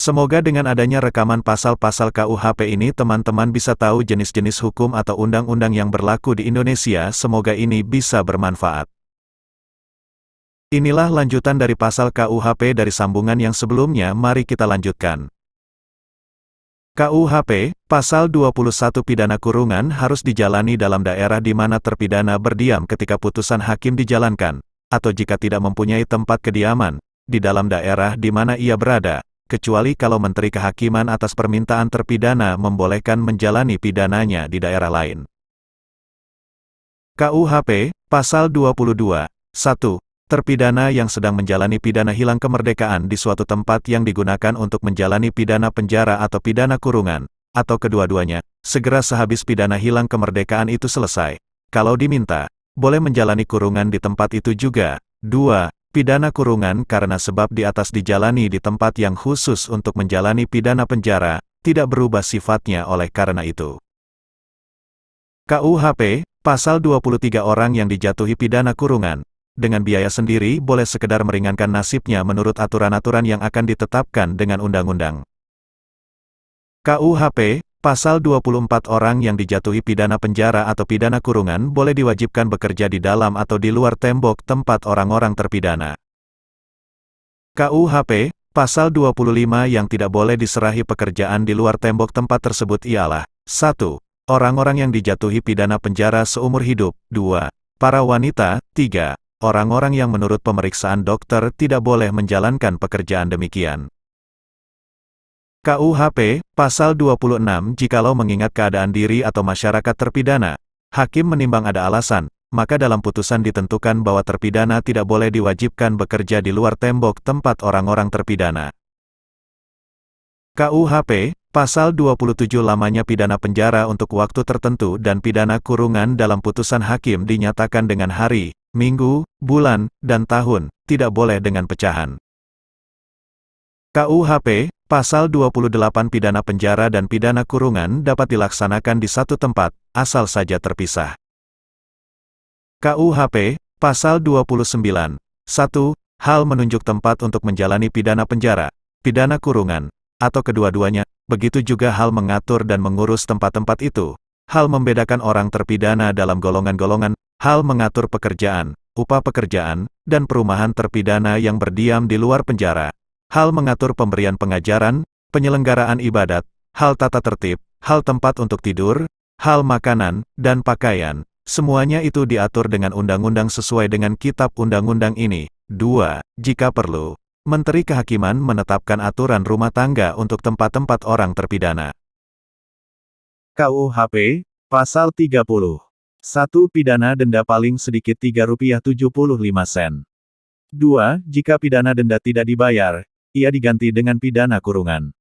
Semoga dengan adanya rekaman pasal-pasal KUHP ini teman-teman bisa tahu jenis-jenis hukum atau undang-undang yang berlaku di Indonesia. Semoga ini bisa bermanfaat. Inilah lanjutan dari pasal KUHP dari sambungan yang sebelumnya, mari kita lanjutkan. KUHP, Pasal 21 pidana kurungan harus dijalani dalam daerah di mana terpidana berdiam ketika putusan hakim dijalankan, atau jika tidak mempunyai tempat kediaman, di dalam daerah di mana ia berada, kecuali kalau Menteri Kehakiman atas permintaan terpidana membolehkan menjalani pidananya di daerah lain. KUHP, Pasal 22, 1. Terpidana yang sedang menjalani pidana hilang kemerdekaan di suatu tempat yang digunakan untuk menjalani pidana penjara atau pidana kurungan, atau kedua-duanya, segera sehabis pidana hilang kemerdekaan itu selesai. Kalau diminta, boleh menjalani kurungan di tempat itu juga. 2. Pidana kurungan karena sebab di atas dijalani di tempat yang khusus untuk menjalani pidana penjara, tidak berubah sifatnya oleh karena itu. KUHP, Pasal 23 orang yang dijatuhi pidana kurungan, dengan biaya sendiri boleh sekedar meringankan nasibnya menurut aturan-aturan yang akan ditetapkan dengan undang-undang. KUHP, Pasal 24 orang yang dijatuhi pidana penjara atau pidana kurungan boleh diwajibkan bekerja di dalam atau di luar tembok tempat orang-orang terpidana. KUHP, Pasal 25 yang tidak boleh diserahi pekerjaan di luar tembok tempat tersebut ialah 1. Orang-orang yang dijatuhi pidana penjara seumur hidup. 2. Para wanita. 3. Orang-orang yang menurut pemeriksaan dokter tidak boleh menjalankan pekerjaan demikian. KUHP, Pasal 26 jikalau mengingat keadaan diri atau masyarakat terpidana, hakim menimbang ada alasan, maka dalam putusan ditentukan bahwa terpidana tidak boleh diwajibkan bekerja di luar tembok tempat orang-orang terpidana. KUHP, Pasal 27 lamanya pidana penjara untuk waktu tertentu dan pidana kurungan dalam putusan hakim dinyatakan dengan hari, minggu, bulan, dan tahun, tidak boleh dengan pecahan. KUHP, Pasal 28 pidana penjara dan pidana kurungan dapat dilaksanakan di satu tempat, asal saja terpisah. KUHP, Pasal 29. 1. Hal menunjuk tempat untuk menjalani pidana penjara, pidana kurungan, atau kedua-duanya, begitu juga hal mengatur dan mengurus tempat-tempat itu, hal membedakan orang terpidana dalam golongan-golongan, hal mengatur pekerjaan, upah pekerjaan, dan perumahan terpidana yang berdiam di luar penjara, hal mengatur pemberian pengajaran, penyelenggaraan ibadat, hal tata tertib, hal tempat untuk tidur, hal makanan, dan pakaian, semuanya itu diatur dengan undang-undang sesuai dengan kitab undang-undang ini. 2. Jika perlu, Menteri Kehakiman menetapkan aturan rumah tangga untuk tempat-tempat orang terpidana. KUHP, Pasal 30. 1. Pidana denda paling sedikit Rp3,75. 2. Jika pidana denda tidak dibayar, ia diganti dengan pidana kurungan.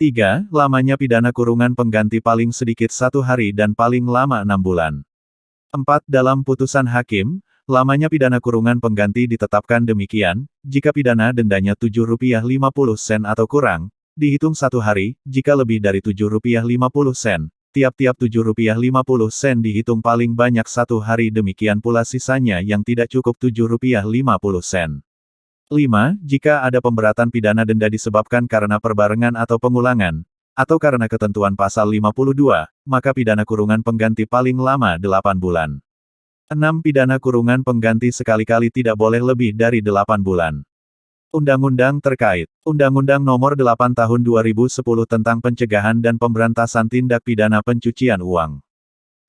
3. Lamanya pidana kurungan pengganti paling sedikit 1 hari dan paling lama 6 bulan. 4. Dalam putusan hakim, lamanya pidana kurungan pengganti ditetapkan demikian, jika pidana dendanya Rp7,50 atau kurang, dihitung 1 hari, jika lebih dari Rp7,50, tiap-tiap Rp7,50 dihitung paling banyak 1 hari demikian pula sisanya yang tidak cukup Rp7,50. 5. Jika ada pemberatan pidana denda disebabkan karena perbarengan atau pengulangan, atau karena ketentuan pasal 52, maka pidana kurungan pengganti paling lama 8 bulan. 6. Pidana kurungan pengganti sekali-kali tidak boleh lebih dari 8 bulan. Undang-undang terkait. Undang-Undang Nomor 8 Tahun 2010 tentang Pencegahan dan Pemberantasan Tindak Pidana Pencucian Uang.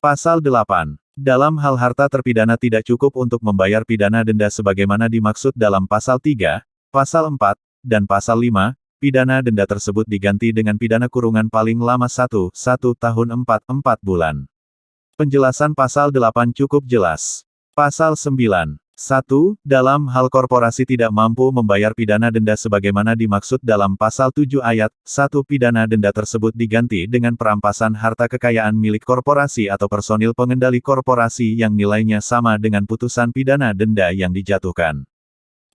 Pasal 8. Dalam hal harta terpidana tidak cukup untuk membayar pidana denda sebagaimana dimaksud dalam Pasal 3, Pasal 4, dan Pasal 5, pidana denda tersebut diganti dengan pidana kurungan paling lama 1 tahun 4 bulan. Penjelasan Pasal 8 cukup jelas. Pasal 9. 1. Dalam hal korporasi tidak mampu membayar pidana denda sebagaimana dimaksud dalam Pasal 7 ayat 1 pidana denda tersebut diganti dengan perampasan harta kekayaan milik korporasi atau personil pengendali korporasi yang nilainya sama dengan putusan pidana denda yang dijatuhkan.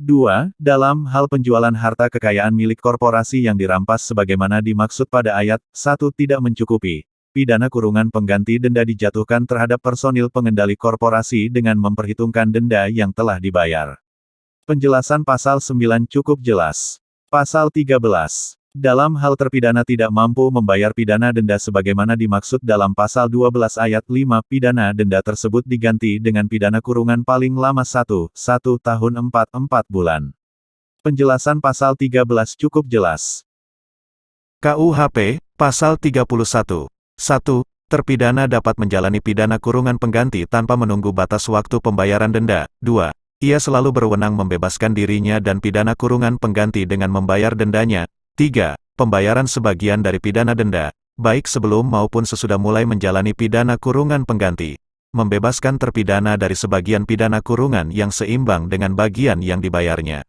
2. Dalam hal penjualan harta kekayaan milik korporasi yang dirampas sebagaimana dimaksud pada ayat 1 tidak mencukupi, pidana kurungan pengganti denda dijatuhkan terhadap personil pengendali korporasi dengan memperhitungkan denda yang telah dibayar. Penjelasan Pasal 9 cukup jelas. Pasal 13. Dalam hal terpidana tidak mampu membayar pidana denda sebagaimana dimaksud dalam pasal 12 ayat 5, pidana denda tersebut diganti dengan pidana kurungan paling lama 1 tahun 4 bulan. Penjelasan pasal 13 cukup jelas. KUHP, Pasal 31. 1. Terpidana dapat menjalani pidana kurungan pengganti tanpa menunggu batas waktu pembayaran denda. 2. Ia selalu berwenang membebaskan dirinya dan pidana kurungan pengganti dengan membayar dendanya. 3. Pembayaran sebagian dari pidana denda, baik sebelum maupun sesudah mulai menjalani pidana kurungan pengganti. Membebaskan terpidana dari sebagian pidana kurungan yang seimbang dengan bagian yang dibayarnya.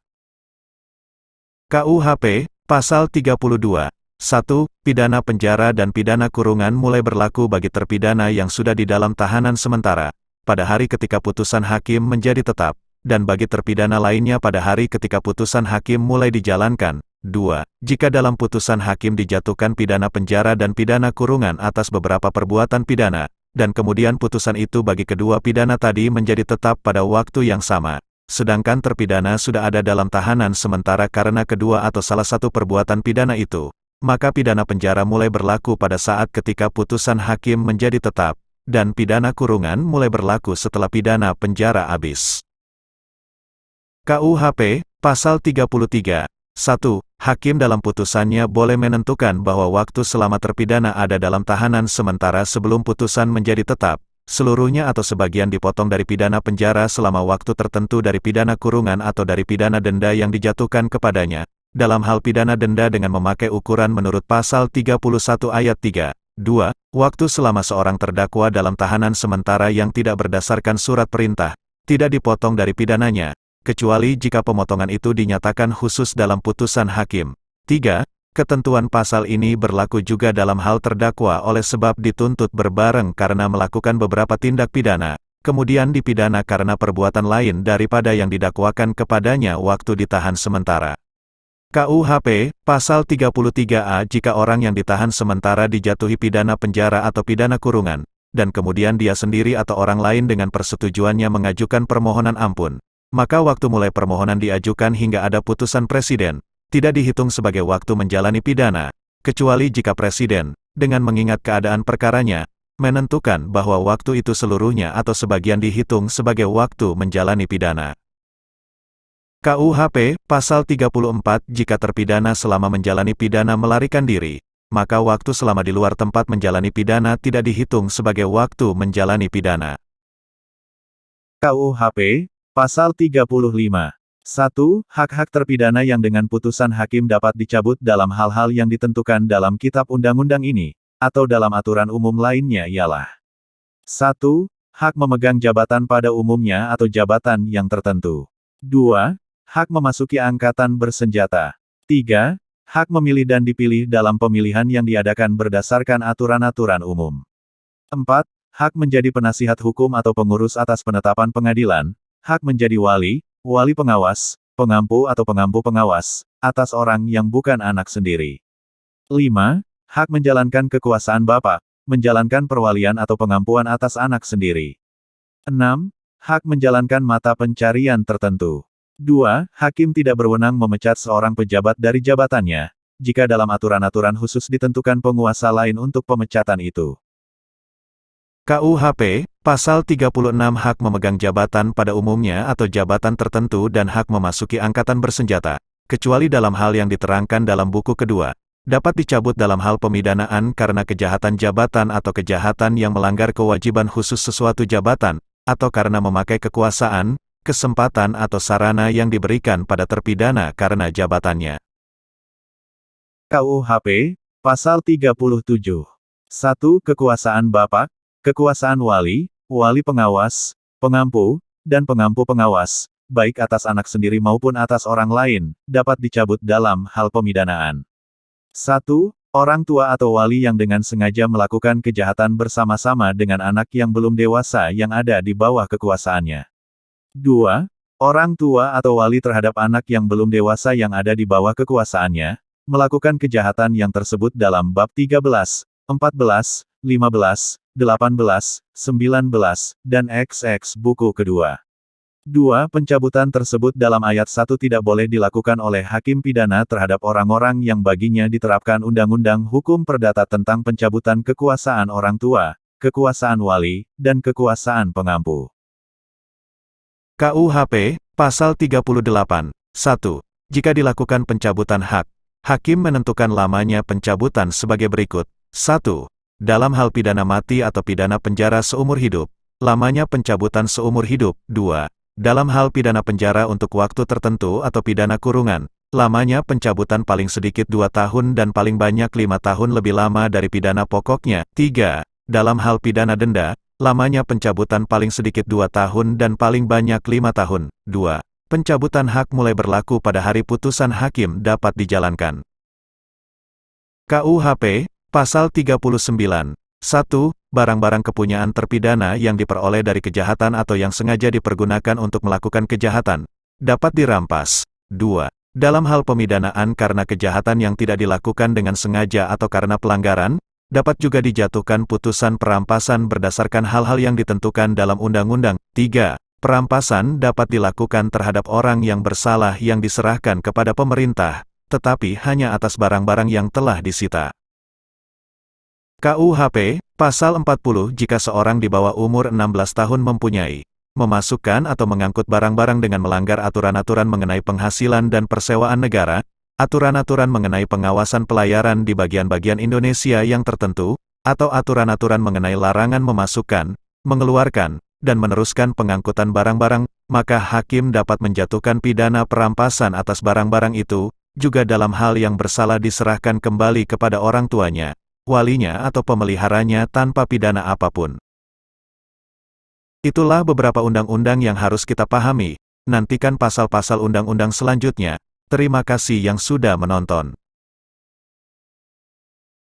KUHP, Pasal 32. 1. Pidana penjara dan pidana kurungan mulai berlaku bagi terpidana yang sudah di dalam tahanan sementara, pada hari ketika putusan hakim menjadi tetap, dan bagi terpidana lainnya pada hari ketika putusan hakim mulai dijalankan. 2. Jika dalam putusan hakim dijatuhkan pidana penjara dan pidana kurungan atas beberapa perbuatan pidana, dan kemudian putusan itu bagi kedua pidana tadi menjadi tetap pada waktu yang sama, sedangkan terpidana sudah ada dalam tahanan sementara karena kedua atau salah satu perbuatan pidana itu, maka pidana penjara mulai berlaku pada saat ketika putusan hakim menjadi tetap, dan pidana kurungan mulai berlaku setelah pidana penjara habis. KUHP, Pasal 33. 1. Hakim dalam putusannya boleh menentukan bahwa waktu selama terpidana ada dalam tahanan sementara sebelum putusan menjadi tetap, seluruhnya atau sebagian dipotong dari pidana penjara selama waktu tertentu dari pidana kurungan atau dari pidana denda yang dijatuhkan kepadanya, dalam hal pidana denda dengan memakai ukuran menurut Pasal 31 ayat 3. 2. Waktu selama seorang terdakwa dalam tahanan sementara yang tidak berdasarkan surat perintah, tidak dipotong dari pidananya, kecuali jika pemotongan itu dinyatakan khusus dalam putusan hakim. 3. Ketentuan pasal ini berlaku juga dalam hal terdakwa oleh sebab dituntut berbareng karena melakukan beberapa tindak pidana, kemudian dipidana karena perbuatan lain daripada yang didakwakan kepadanya waktu ditahan sementara. KUHP, Pasal 33A. Jika orang yang ditahan sementara dijatuhi pidana penjara atau pidana kurungan, dan kemudian dia sendiri atau orang lain dengan persetujuannya mengajukan permohonan ampun, maka waktu mulai permohonan diajukan hingga ada putusan presiden, tidak dihitung sebagai waktu menjalani pidana, kecuali jika presiden, dengan mengingat keadaan perkaranya, menentukan bahwa waktu itu seluruhnya atau sebagian dihitung sebagai waktu menjalani pidana. KUHP, Pasal 34. Jika terpidana selama menjalani pidana melarikan diri, maka waktu selama di luar tempat menjalani pidana tidak dihitung sebagai waktu menjalani pidana. KUHP, Pasal 35. 1. Hak-hak terpidana yang dengan putusan hakim dapat dicabut dalam hal-hal yang ditentukan dalam Kitab Undang-Undang ini, atau dalam aturan umum lainnya ialah: 1. Hak memegang jabatan pada umumnya atau jabatan yang tertentu. 2. Hak memasuki angkatan bersenjata. 3. Hak memilih dan dipilih dalam pemilihan yang diadakan berdasarkan aturan-aturan umum. 4. Hak menjadi penasihat hukum atau pengurus atas penetapan pengadilan. Hak menjadi wali, wali pengawas, pengampu atau pengampu pengawas, atas orang yang bukan anak sendiri. 5. Hak menjalankan kekuasaan bapak, menjalankan perwalian atau pengampuan atas anak sendiri. 6. Hak menjalankan mata pencarian tertentu. 2. Hakim tidak berwenang memecat seorang pejabat dari jabatannya, jika dalam aturan-aturan khusus ditentukan penguasa lain untuk pemecatan itu. KUHP, Pasal 36. Hak memegang jabatan pada umumnya atau jabatan tertentu dan hak memasuki angkatan bersenjata, kecuali dalam hal yang diterangkan dalam buku kedua, dapat dicabut dalam hal pemidanaan karena kejahatan jabatan atau kejahatan yang melanggar kewajiban khusus sesuatu jabatan, atau karena memakai kekuasaan, kesempatan atau sarana yang diberikan pada terpidana karena jabatannya. KUHP, Pasal 37. 1. Kekuasaan bapak, kekuasaan wali, wali pengawas, pengampu, dan pengampu pengawas, baik atas anak sendiri maupun atas orang lain, dapat dicabut dalam hal pemidanaan. 1. Orang tua atau wali yang dengan sengaja melakukan kejahatan bersama-sama dengan anak yang belum dewasa yang ada di bawah kekuasaannya. 2. Orang tua atau wali terhadap anak yang belum dewasa yang ada di bawah kekuasaannya, melakukan kejahatan yang tersebut dalam bab 13, 14, 15, 18, 19, dan XX buku kedua. 2. Pencabutan tersebut dalam ayat 1 tidak boleh dilakukan oleh hakim pidana terhadap orang-orang yang baginya diterapkan Undang-Undang Hukum Perdata tentang pencabutan kekuasaan orang tua, kekuasaan wali, dan kekuasaan pengampu. KUHP, Pasal 38. 1. Jika dilakukan pencabutan hak, hakim menentukan lamanya pencabutan sebagai berikut. 1. Dalam hal pidana mati atau pidana penjara seumur hidup, lamanya pencabutan seumur hidup. 2. Dalam hal pidana penjara untuk waktu tertentu atau pidana kurungan, lamanya pencabutan paling sedikit 2 tahun dan paling banyak 5 tahun lebih lama dari pidana pokoknya. 3. Dalam hal pidana denda, lamanya pencabutan paling sedikit 2 tahun dan paling banyak 5 tahun. 2. Pencabutan hak mulai berlaku pada hari putusan hakim dapat dijalankan. KUHP, Pasal 39. 1. Barang-barang kepunyaan terpidana yang diperoleh dari kejahatan atau yang sengaja dipergunakan untuk melakukan kejahatan, dapat dirampas. 2. Dalam hal pemidanaan karena kejahatan yang tidak dilakukan dengan sengaja atau karena pelanggaran, dapat juga dijatuhkan putusan perampasan berdasarkan hal-hal yang ditentukan dalam undang-undang. 3. Perampasan dapat dilakukan terhadap orang yang bersalah yang diserahkan kepada pemerintah, tetapi hanya atas barang-barang yang telah disita. KUHP, Pasal 40 jika seorang di bawah umur 16 tahun mempunyai, memasukkan atau mengangkut barang-barang dengan melanggar aturan-aturan mengenai penghasilan dan persewaan negara, aturan-aturan mengenai pengawasan pelayaran di bagian-bagian Indonesia yang tertentu, atau aturan-aturan mengenai larangan memasukkan, mengeluarkan, dan meneruskan pengangkutan barang-barang, maka hakim dapat menjatuhkan pidana perampasan atas barang-barang itu, juga dalam hal yang bersalah diserahkan kembali kepada orang tuanya, walinya atau pemeliharanya tanpa pidana apapun. Itulah beberapa undang-undang yang harus kita pahami. Nantikan pasal-pasal undang-undang selanjutnya. Terima kasih yang sudah menonton.